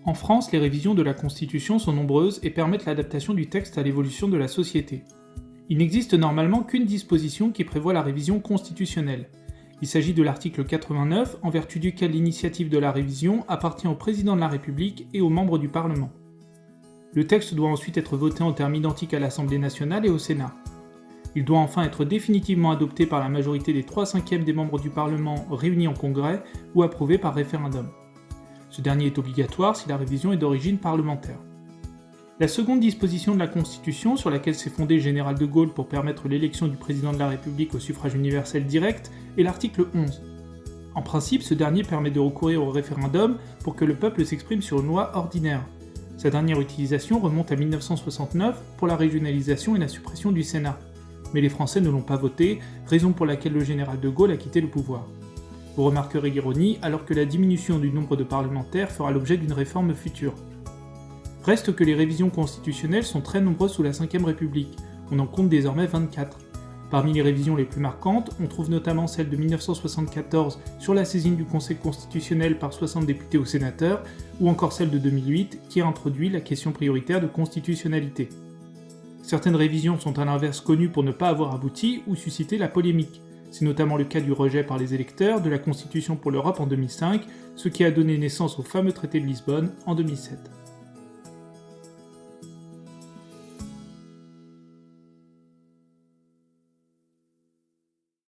En France, les révisions de la Constitution sont nombreuses et permettent l'adaptation du texte à l'évolution de la société. Il n'existe normalement qu'une disposition qui prévoit la révision constitutionnelle. Il s'agit de l'article 89, en vertu duquel l'initiative de la révision appartient au président de la République et aux membres du Parlement. Le texte doit ensuite être voté en termes identiques à l'Assemblée nationale et au Sénat. Il doit enfin être définitivement adopté par la majorité des 3/5 des membres du Parlement réunis en congrès ou approuvé par référendum. Ce dernier est obligatoire si la révision est d'origine parlementaire. La seconde disposition de la Constitution, sur laquelle s'est fondé le général de Gaulle pour permettre l'élection du président de la République au suffrage universel direct, est l'article 11. En principe, ce dernier permet de recourir au référendum pour que le peuple s'exprime sur une loi ordinaire. Sa dernière utilisation remonte à 1969 pour la régionalisation et la suppression du Sénat. Mais les Français ne l'ont pas voté, raison pour laquelle le général de Gaulle a quitté le pouvoir. Vous remarquerez l'ironie, alors que la diminution du nombre de parlementaires fera l'objet d'une réforme future. Reste que les révisions constitutionnelles sont très nombreuses sous la Ve République, on en compte désormais 24. Parmi les révisions les plus marquantes, on trouve notamment celle de 1974 sur la saisine du Conseil constitutionnel par 60 députés ou sénateurs, ou encore celle de 2008 qui a introduit la question prioritaire de constitutionnalité. Certaines révisions sont à l'inverse connues pour ne pas avoir abouti ou susciter la polémique. C'est notamment le cas du rejet par les électeurs de la Constitution pour l'Europe en 2005, ce qui a donné naissance au fameux traité de Lisbonne en 2007.